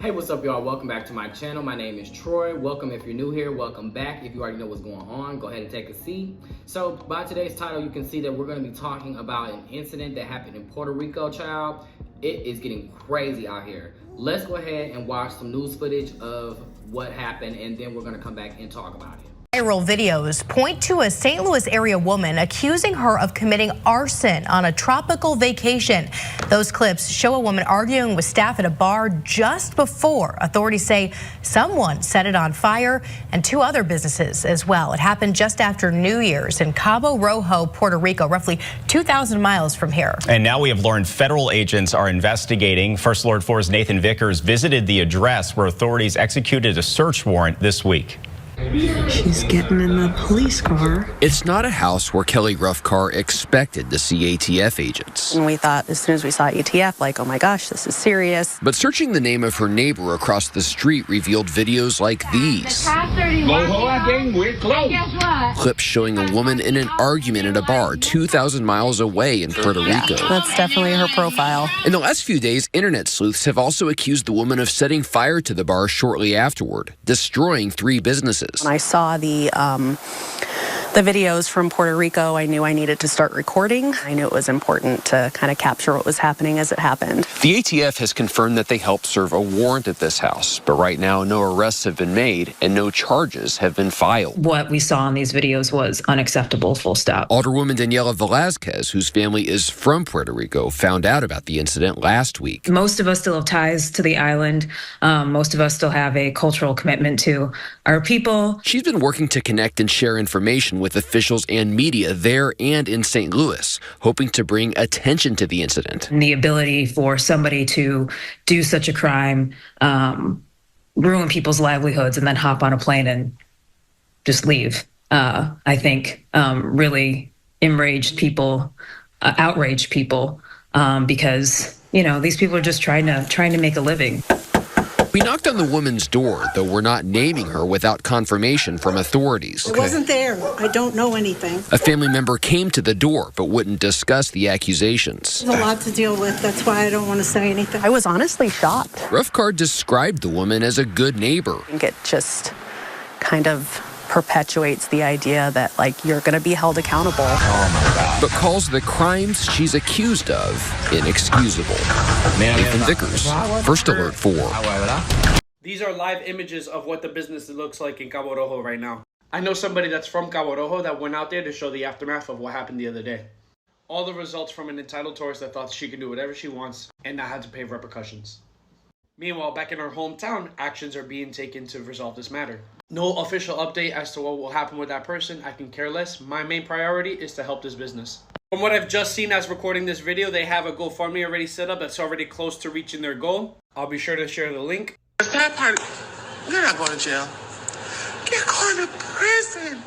Hey, what's up, y'all? Welcome back to my channel. My name is Troy. Welcome if you're new here. Welcome back. If you already know what's going on, go ahead and take a seat. So by today's title, you can see that we're going to be talking about an incident that happened in Puerto Rico, child. It is getting crazy out here. Let's go ahead and watch some news footage of what happened, and then we're going to come back and talk about it. Viral videos point to a St. Louis area woman accusing her of committing arson on a tropical vacation. Those clips show a woman arguing with staff at a bar just before authorities say someone set it on fire, and two other businesses as well. It happened just after New Year's in Cabo Rojo, Puerto Rico, roughly 2,000 miles from here. And now we have learned federal agents are investigating. First Alert 4's Nathan Vickers visited the address where authorities executed a search warrant this week. She's getting in the police car. It's not a house where Kelly Ruffcar expected to see ATF agents. And we thought as soon as we saw ATF, like, oh my gosh, this is serious. But searching the name of her neighbor across the street revealed videos like these. Clips showing a woman in an argument at a bar 2,000 miles away in Puerto Rico. That's definitely her profile. In the last few days, internet sleuths have also accused the woman of setting fire to the bar shortly afterward, destroying 3 businesses. When I saw the videos from Puerto Rico, I knew I needed to start recording. I knew it was important to kind of capture what was happening as it happened. The ATF has confirmed that they helped serve a warrant at this house, but right now no arrests have been made and no charges have been filed. What we saw in these videos was unacceptable, full stop. Alderwoman Daniela Velazquez, whose family is from Puerto Rico, found out about the incident last week. Most of us still have ties to the island. Most of us still have a cultural commitment to our people. She's been working to connect and share information with officials and media there and in St. Louis, hoping to bring attention to the incident. And the ability for somebody to do such a crime, ruin people's livelihoods, and then hop on a plane and just leave, I think really outraged people, because, you know, these people are just trying to make a living. We knocked on the woman's door, though we're not naming her without confirmation from authorities. It wasn't there. I don't know anything. A family member came to the door but wouldn't discuss the accusations. There's a lot to deal with. That's why I don't want to say anything. I was honestly shocked. Ruffcar described the woman as a good neighbor. I think it just kind of perpetuates the idea that, like, you're going to be held accountable. But calls the crimes she's accused of inexcusable. Nathan Vickers, First Alert 4. These are live images of what the business looks like in Cabo Rojo right now. I know somebody that's from Cabo Rojo that went out there to show the aftermath of what happened the other day. All the results from an entitled tourist that thought she could do whatever she wants and not have to pay repercussions. Meanwhile, back in our hometown, actions are being taken to resolve this matter. No official update as to what will happen with that person. I can care less. My main priority is to help this business. From what I've just seen as recording this video, they have a GoFundMe already set up that's already close to reaching their goal. I'll be sure to share the link. That part, you're not going to jail. You're going to prison.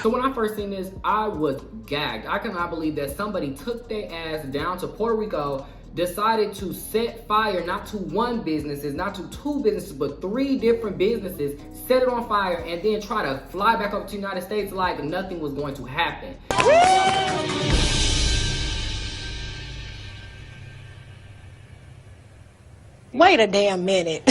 So when I first seen this, I was gagged. I cannot believe that somebody took their ass down to Puerto Rico, decided to set fire not to one business, not to 2 businesses, but 3 different businesses, set it on fire, and then try to fly back up to the United States like nothing was going to happen. Wait a damn minute.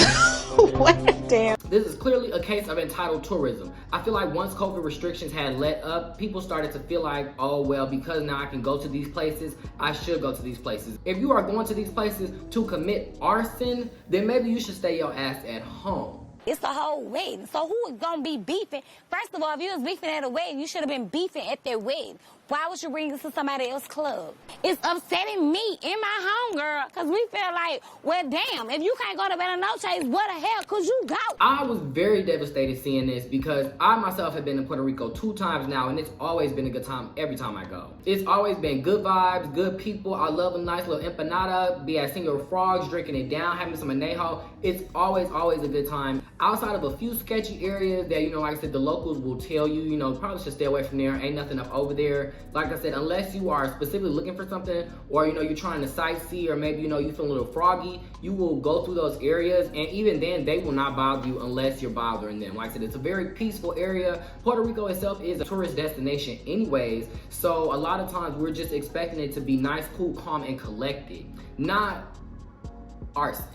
Wait a damn. This is clearly a case of entitled tourism. I feel like once COVID restrictions had let up, people started to feel like, oh, well, because now I can go to these places, I should go to these places. If you are going to these places to commit arson, then maybe you should stay your ass at home. It's a whole wedding. So who is going to be beefing? First of all, if you was beefing at a wedding, you should have been beefing at their wedding. Why would you bring this to somebody else's club? It's upsetting me in my home, girl, because we feel like, well, damn, if you can't go to Bella Noche's, what the hell could you go? I was very devastated seeing this because I myself have been in Puerto Rico 2 times now, and it's always been a good time every time I go. It's always been good vibes, good people. I love a nice little empanada, be at Senor Frogs, drinking it down, having some anejo. It's always a good time. Outside of a few sketchy areas that, you know, like I said, the locals will tell you, you know, probably should stay away from there. Ain't nothing up over there. Like I said, unless you are specifically looking for something, or, you know, you're trying to sightsee, or maybe, you know, you feel a little froggy, you will go through those areas, and even then, they will not bother you unless you're bothering them. Like I said, it's a very peaceful area. Puerto Rico itself is a tourist destination anyways, so a lot of times we're just expecting it to be nice, cool, calm, and collected. Not arson.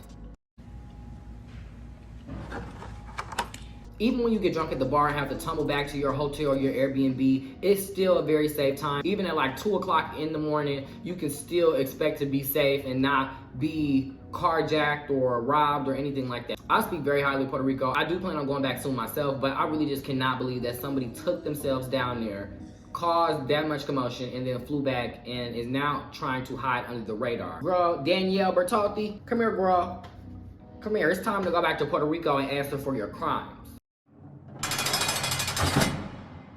Even when you get drunk at the bar and have to tumble back to your hotel or your Airbnb, it's still a very safe time. Even at like 2 o'clock in the morning, you can still expect to be safe and not be carjacked or robbed or anything like that. I speak very highly of Puerto Rico. I do plan on going back soon myself, but I really just cannot believe that somebody took themselves down there, caused that much commotion, and then flew back and is now trying to hide under the radar. Girl, Danielle Bertoldi, come here, girl. Come here, it's time to go back to Puerto Rico and answer for your crimes.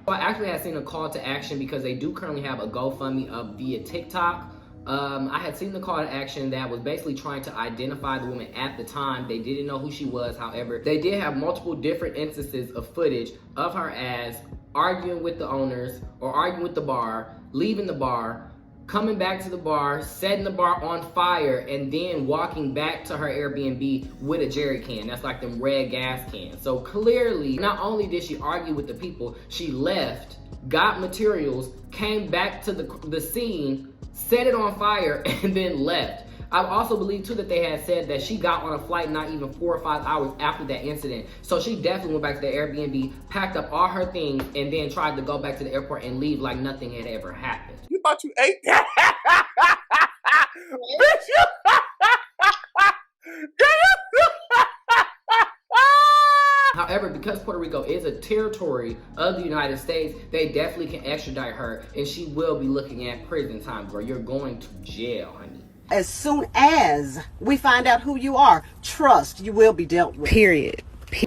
I actually had seen a call to action because they do currently have a GoFundMe up via TikTok. I had seen the call to action that was basically trying to identify the woman at the time. They didn't know who she was. However, they did have multiple different instances of footage of her as arguing with the owners or arguing with the bar, leaving the bar, coming back to the bar, setting the bar on fire, and then walking back to her Airbnb with a jerry can. That's like them red gas cans. So clearly, not only did she argue with the people, she left, got materials, came back to the scene, set it on fire, and then left. I also believe too that they had said that she got on a flight not even 4 or 5 hours after that incident. So she definitely went back to the Airbnb, packed up all her things, and then tried to go back to the airport and leave like nothing had ever happened. You thought you ate that? Bitch, you... However, because Puerto Rico is a territory of the United States, they definitely can extradite her, and she will be looking at prison time, girl. You're going to jail, honey. As soon as we find out who you are, trust you will be dealt with. Period.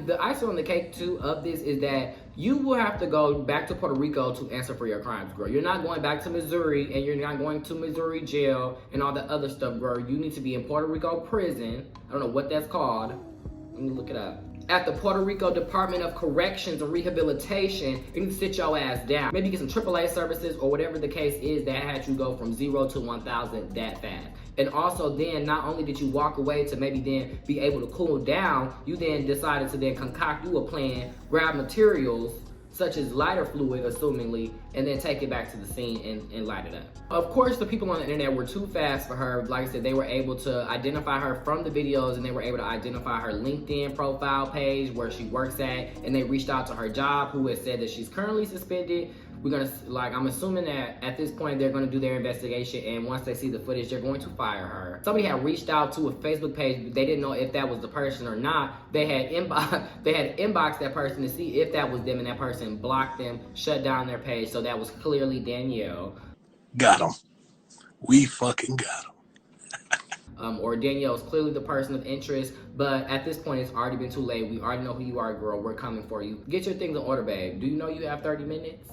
The icing on the cake too of this is that you will have to go back to Puerto Rico to answer for your crimes, girl. You're not going back to Missouri, and you're not going to Missouri jail and all that other stuff, girl. You need to be in Puerto Rico prison. I don't know what that's called. Let me look it up. At the Puerto Rico Department of Corrections and Rehabilitation, you need to sit your ass down. Maybe get some AAA services or whatever the case is that had you go from 0 to 1,000 that fast. And also then, not only did you walk away to maybe then be able to cool down, you then decided to then concoct you a plan, grab materials, such as lighter fluid, assumingly, and then take it back to the scene and light it up. Of course, the people on the internet were too fast for her. Like I said, they were able to identify her from the videos, and they were able to identify her LinkedIn profile page, where she works at, and they reached out to her job, who has said that she's currently suspended. We're gonna, I'm assuming that at this point they're gonna do their investigation, and once they see the footage, they're going to fire her. Somebody had reached out to a Facebook page, but they didn't know if that was the person or not. They had inboxed that person to see if that was them, and that person blocked them, shut down their page, so that was clearly Danielle. Got him. We fucking got him. Or Danielle is clearly the person of interest, but at this point, it's already been too late. We already know who you are, girl. We're coming for you. Get your things in order, babe. Do you know you have 30 minutes?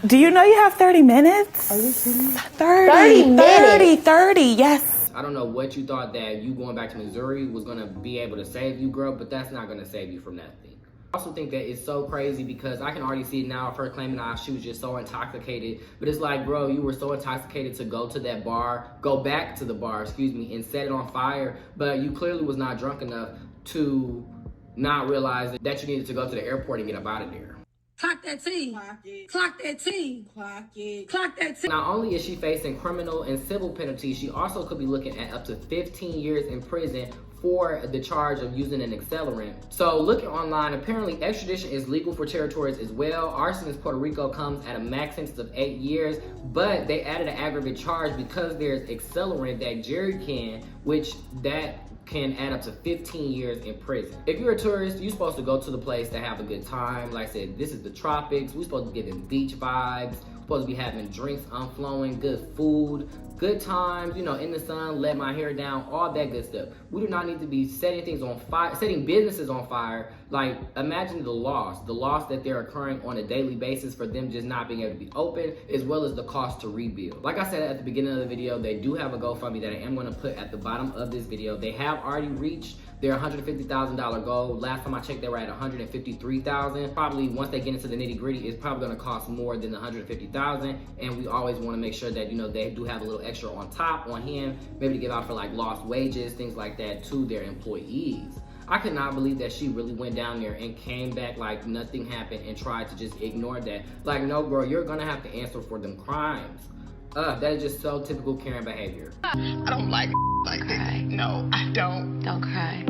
Do you know you have 30 minutes? Are you kidding me? 30, yes. I don't know what you thought that you going back to Missouri was gonna be able to save you, girl, but that's not gonna save you from nothing. I also think that it's so crazy because I can already see it now of her claiming that she was just so intoxicated. But it's like, bro, you were so intoxicated to go to that bar, go back to the bar, and set it on fire. But you clearly was not drunk enough to not realize that you needed to go to the airport and get up out of there. Clock that team. Clock it. Clock that team. Clock it. Clock that team. Not only is she facing criminal and civil penalties, she also could be looking at up to 15 years in prison for the charge of using an accelerant. So looking online, apparently extradition is legal for territories as well. Arson in Puerto Rico comes at a max sentence of 8 years, but they added an aggravated charge because there's accelerant, that jerry can, which that can add up to 15 years in prison. If you're a tourist, you're supposed to go to the place to have a good time. Like I said, this is the tropics. We're supposed to get in beach vibes. We're supposed to be having drinks unflowing, good food, good times, you know, in the sun, let my hair down, all that good stuff. We do not need to be setting things on fire, setting businesses on fire. Like, imagine the loss that they're occurring on a daily basis for them just not being able to be open, as well as the cost to rebuild. Like I said at the beginning of the video, they do have a GoFundMe that I am gonna put at the bottom of this video. They have already reached their $150,000 goal. Last time I checked, they were at $153,000. Probably once they get into the nitty gritty, it's probably gonna cost more than the $150,000. And we always wanna make sure that, you know, they do have a little extra on top, on hand, maybe to give out for like lost wages, things like that to their employees. I could not believe that she really went down there and came back like nothing happened and tried to just ignore that. Like, no, girl, you're gonna have to answer for them crimes. That is just so typical Karen behavior. I don't like this. No, I don't. Don't cry.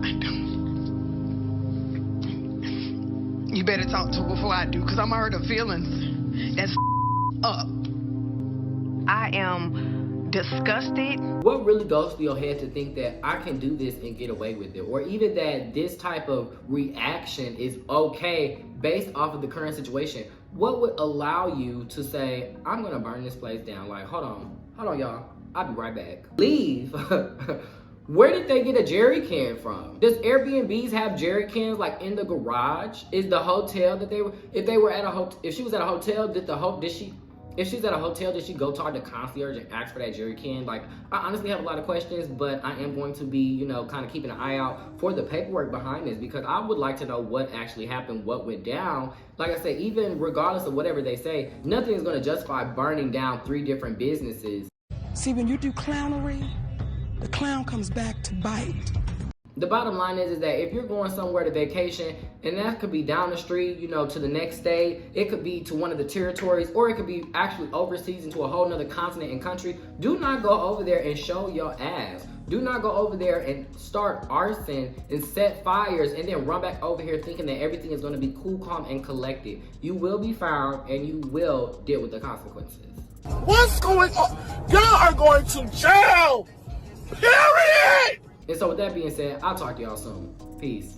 I don't. You better talk to her before I do, because I'm hurt her feelings. That's up. I am disgusted. What really goes through your head to think that I can do this and get away with it? Or even that this type of reaction is okay based off of the current situation? What would allow you to say, I'm gonna burn this place down? Like, hold on, y'all. I'll be right back. Leave. Where did they get a jerry can from? Does Airbnbs have jerry cans like in the garage? Is the hotel that they were, if she was at a hotel, if she's at a hotel, did she go talk to concierge and ask for that jerry can? Like, I honestly have a lot of questions, but I am going to be, you know, kind of keeping an eye out for the paperwork behind this, because I would like to know what actually happened, what went down. Like I say, even regardless of whatever they say, nothing is going to justify burning down 3 different businesses. See, when you do clownery, the clown comes back to bite. The bottom line is that if you're going somewhere to vacation, and that could be down the street, you know, to the next state, it could be to one of the territories, or it could be actually overseas into a whole nother continent and country, do not go over there and show your ass. Do not go over there and start arson and set fires and then run back over here thinking that everything is going to be cool, calm, and collected. You will be found and you will deal with the consequences. What's going on? Y'all are going to jail! Period! And so with that being said, I'll talk to y'all soon. Peace.